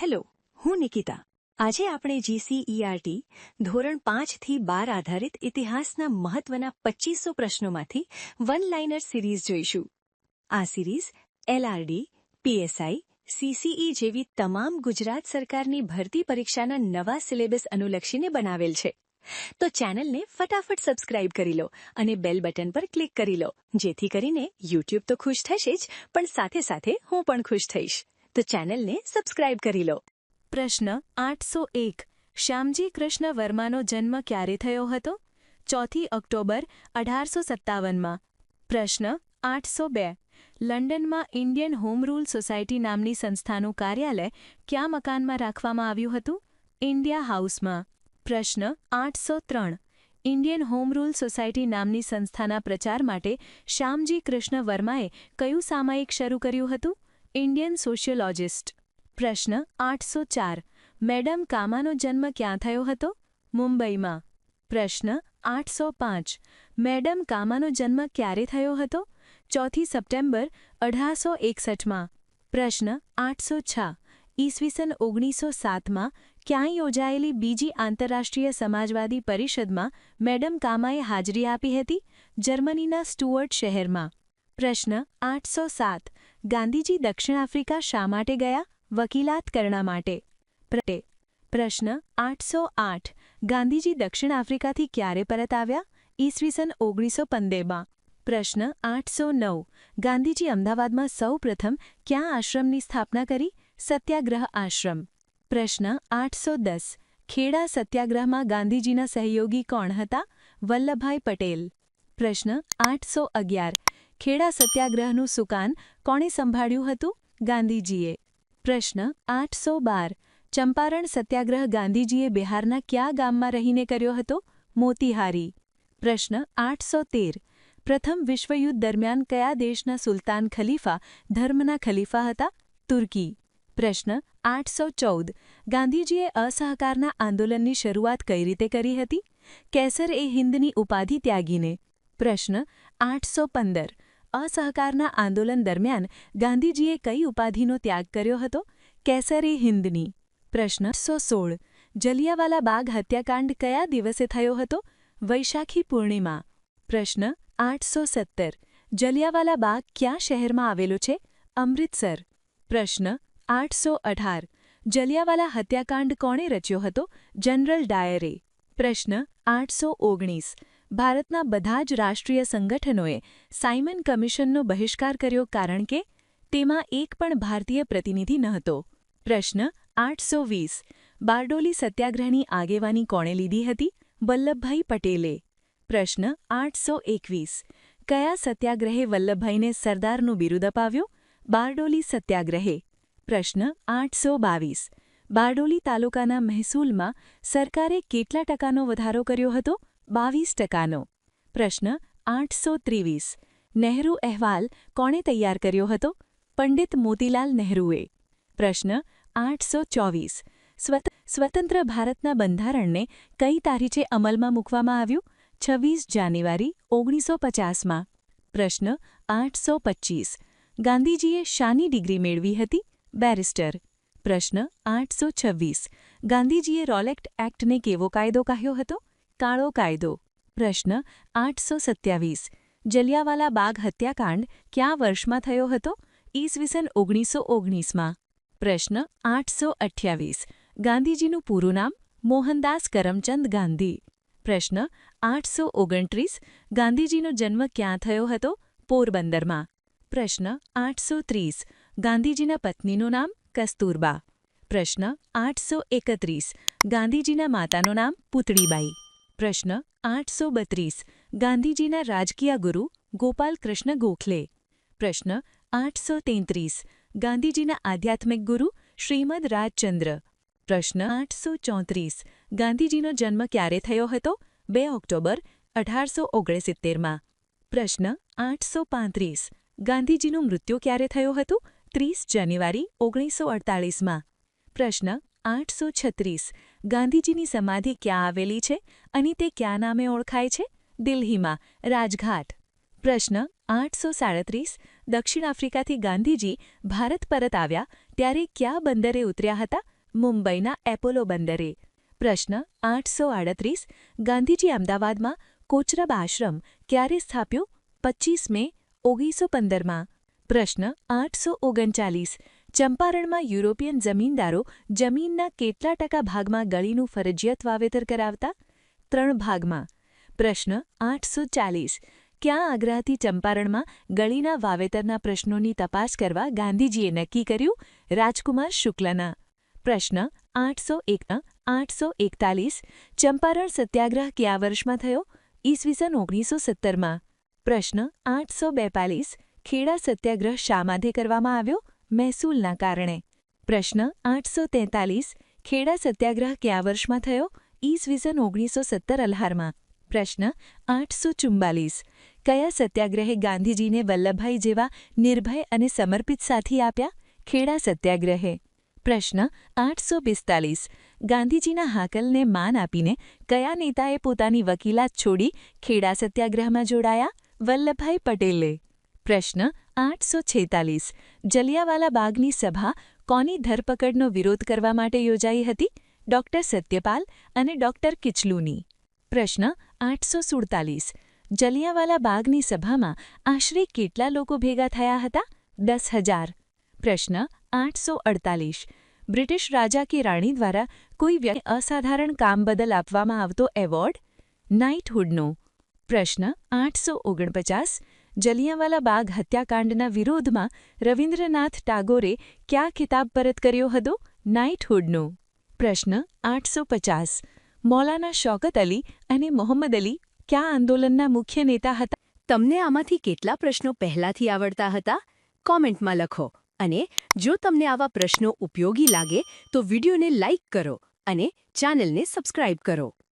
Hello, હું નિકિતા. આજે આપણે જીસીઈઆરટી ધોરણ 5 થી 12 આધારિત ઇતિહાસના મહત્વના 2500 પ્રશ્નોમાંથી વન લાઇનર સિરીઝ જોઈશું. આ સિરીઝ એલઆરડી, પીએસઆઈ, સીસીઈ જેવી તમામ ગુજરાત સરકારની ભરતી પરીક્ષાના નવા સિલેબસ અનુલક્ષીને બનાવેલ છે. તો ચેનલને ફટાફટ સબસ્ક્રાઇબ કરી લો અને બેલ બટન પર ક્લિક કરી લો, જેથી કરીને યુટ્યુબ તો ખુશ થશે જ, પણ સાથે સાથે હું પણ ખુશ થઈશ. તો ચેનલને સબસ્ક્રાઇબ કરી લો. પ્રશ્ન 801. શ્યામજી કૃષ્ણ વર્માનો જન્મ ક્યારે થયો હતો? 4 ઓક્ટોબર 1857માં. પ્રશ્ન 802. લંડનમાં ઇન્ડિયન હોમ રૂલ સોસાયટી નામની સંસ્થાનું કાર્યાલય કયા મકાનમાં રાખવામાં આવ્યું હતું? ઇન્ડિયા હાઉસમાં. પ્રશ્ન 803. ઇન્ડિયન હોમ રૂલ સોસાયટી નામની સંસ્થાના પ્રચાર માટે શ્યામજી કૃષ્ણ વર્માએ કયું સામાયિક શરૂ કર્યું હતું? Indian sociologist. પ્રશ્ન 804. મેડમ કામાનો જન્મ ક્યાં થયો હતો? મુંબઈમાં. પ્રશ્ન 805. મેડમ કામાનો જન્મ ક્યારે થયો હતો? 4 સપ્ટેમ્બર 1861માં. પ્રશ્ન 806. ઈસવીસન 1907માં ક્યાં યોજાયેલી બીજી આંતરરાષ્ટ્રીય સમાજવાદી પરિષદમાં મેડમ કામાએ હાજરી આપી હતી? જર્મનીના સ્ટુઅર્ટ શહેરમાં. પ્રશ્ન 807. ગાંધીજી દક્ષિણ આફ્રિકા શા માટે ગયા? વકીલાત કરવા માટે. પ્રશ્ન 808. ગાંધીજી દક્ષિણ આફ્રિકાથી ક્યારે પરત આવ્યા? ઈસવીસન 1915માં. પ્રશ્ન 809. ગાંધીજી અમદાવાદમાં સૌ પ્રથમ ક્યાં આશ્રમની સ્થાપના કરી? સત્યાગ્રહ આશ્રમ. પ્રશ્ન 810. ખેડા સત્યાગ્રહમાં ગાંધીજીના સહયોગી કોણ હતા? વલ્લભભાઈ પટેલ. પ્રશ્ન 811. ખેડા સત્યાગ્રહનું સુકાન કોણે સંભાળ્યું હતું? ગાંધીજીએ. પ્રશ્ન 812. ચંપારણ સત્યાગ્રહ ગાંધીજીએ બિહારના કયા ગામમાં રહીને કર્યો હતો? મોતીહારી. પ્રશ્ન 813. પ્રથમ વિશ્વયુદ્ધ દરમિયાન કયા દેશના સુલતાન ખલીફા ધર્મના ખલીફા હતા? તુર્કી. પ્રશ્ન 814. ગાંધીજીએ અસહકારના આંદોલનની શરૂઆત કઈ રીતે કરી હતી? કેસર-એ-હિંદની ઉપાધિ ત્યાગીને. પ્રશ્ન 815. અસહકારના આંદોલન દરમિયાન ગાંધીજીએ કઈ ઉપાધિનો ત્યાગ કર્યો હતો? કેસર-એ-હિંદની. પ્રશ્ન 816. જલિયાવાલા બાગ હત્યાકાંડ કયા દિવસે થયો હતો? વૈશાખી પૂર્ણિમા. પ્રશ્ન 817. જલિયાવાલા બાગ કયા શહેરમાં આવેલો છે? અમૃતસર. પ્રશ્ન 818. જલિયાવાલા હત્યાકાંડ કોણે રચ્યો હતો? જનરલ ડાયરે. પ્રશ્ન 819. ભારતના બધા જ રાષ્ટ્રીય સંગઠનોએ સાયમન કમિશનનો બહિષ્કાર કર્યો કારણ કે તેમાં એક પણ ભારતીય પ્રતિનિધિ નહોતો. પ્રશ્ન 820. બારડોલી સત્યાગ્રહની આગેવાની કોણે લીધી હતી? વલ્લભભાઈ પટેલે. પ્રશ્ન 821. કયા સત્યાગ્રહે વલ્લભભાઈને સરદારનું બિરુદ અપાવ્યું? બારડોલી સત્યાગ્રહે. પ્રશ્ન 822. બારડોલી તાલુકાના મહેસૂલમાં સરકારે કેટલા ટકાનો વધારો કર્યો હતો? 22%. પ્રશ્ન 823. નહેરુ અહેવાલ કોણે તૈયાર કર્યો હતો? પંડિત મોતીલાલ નહેરુએ. પ્રશ્ન 824. સ્વતંત્ર ભારતના બંધારણને કઈ તારીખે અમલમાં મૂકવામાં આવ્યું? 26 જાન્યુઆરી 1950માં. પ્રશ્ન 825. ગાંધીજીએ શાની ડિગ્રી મેળવી હતી? બેરિસ્ટર. પ્રશ્ન 826. ગાંધીજીએ રોલેટ એક્ટને કેવો કાયદો કહ્યો હતો? કાળો કાયદો. પ્રશ્ન 827. જલિયાવાલા બાગ હત્યાકાંડ કયા વર્ષમાં થયો હતો? ઈસવીસન 1919માં. પ્રશ્ન 828. ગાંધીજીનું પૂરું નામ? મોહનદાસ કરમચંદ ગાંધી. પ્રશ્ન 829. ગાંધીજીનો જન્મ ક્યાં થયો હતો? પોરબંદરમાં. પ્રશ્ન 830. ગાંધીજીના પત્નીનું નામ? કસ્તુરબા. પ્રશ્ન 831. ગાંધીજીના માતાનું નામ? પૂતળીબાઈ. પ્રશ્ન 832. ગાંધીજીના રાજકીય ગુરુ? ગોપાલ કૃષ્ણ ગોખલે. પ્રશ્ન 833. ગાંધીજીના આધ્યાત્મિક ગુરુ? શ્રીમદ રાજચંદ્ર. પ્રશ્ન 834. ગાંધીજીનો જન્મ ક્યારે થયો હતો? 2 ઓક્ટોબર 1869માં. પ્રશ્ન 835. ગાંધીજીનું મૃત્યુ ક્યારે થયું હતું? 30 જાન્યુઆરી 1948માં. પ્રશ્ન 836. ગાંધીજીની સમાધિ ક્યાં આવેલી છે અને તે કયા નામે ઓળખાય છે? દિલ્હીમાં, રાજઘાટ. પ્રશ્ન 837 દક્ષિણ આફ્રિકાથી ગાંધીજી ભારત પરત આવ્યા ત્યારે કયા બંદરે ઉતર્યા હતા? મુંબઈના એપોલો બંદરે. પ્રશ્ન 838 ગાંધીજી અમદાવાદમાં કોચરબ આશ્રમ ક્યારે સ્થાપ્યો? 25 મે 1915માં. પ્રશ્ન 839 ચંપારણમાં યુરોપિયન જમીનદારો જમીનના કેટલા ટકા ભાગમાં ગળીનું ફરજિયાત વાવેતર કરાવતા? 3 ભાગમાં. પ્રશ્ન 840 ક્યાં આગ્રાથી ચંપારણમાં ગળીના વાવેતરના પ્રશ્નોની તપાસ કરવા ગાંધીજીએ નક્કી કર્યું? રાજકુમાર શુક્લના. પ્રશ્ન 841 ચંપારણ સત્યાગ્રહ કયા વર્ષમાં થયો? ઈસવીસન 1917માં. પ્રશ્ન 842 ખેડા સત્યાગ્રહ શા માટે કરવામાં આવ્યો? મહેસૂલના કારણે. પ્રશ્ન 843 ખેડા સત્યાગ્રહ કયા વર્ષમાં થયો? ઈસવીસન 1917 અલ્હારમાં. પ્રશ્ન 844 કયા સત્યાગ્રહે ગાંધીજીને વલ્લભભાઈ જેવા નિર્ભય અને સમર્પિત સાથી આપ્યા? ખેડા સત્યાગ્રહે. પ્રશ્ન 845 ગાંધીજીના હાકલને માન આપીને કયા નેતાએ પોતાની વકીલાત છોડી ખેડા સત્યાગ્રહમાં જોડાયા? વલ્લભભાઈ પટેલે. પ્રશ્ન 846 જલિયાવાલા બાગની સભા કોની ધરપકડનો વિરોધ કરવા માટે યોજાઈ હતી? ડૉક્ટર સત્યપાલ અને ડૉક્ટર કિચલુની. પ્રશ્ન 847 જલિયાવાલા બાગની સભામાં આશરે કેટલા લોકો ભેગા થયા હતા? 10,000. પ્રશ્ન 848 બ્રિટિશ રાજા કે રાણી દ્વારા કોઈ વ્યક્તિ અસાધારણ કામ બદલ આપવામાં આવતો એવોર્ડ? નાઇટહુડનો. પ્રશ્ન 849 જલિયાવાલા બાગ હત્યાકાંડના વિરોધમાં રવિન્દ્રનાથ ટાગોરે કયા ખિતાબ પરત કર્યો હતો? નાઇટહુડનો. પ્રશ્ન 850 મૌલાના શૌકત અલી અને મોહમ્મદ અલી કયા આંદોલનના મુખ્ય નેતા હતા? તમને આમાંથી કેટલા પ્રશ્નો પહેલાથી આવડતા હતા? કોમેન્ટમાં લખો. અને જો તમને આવા પ્રશ્નો ઉપયોગી લાગે તો વિડીયોને લાઇક કરો અને ચેનલને સબસ્ક્રાઇબ કરો.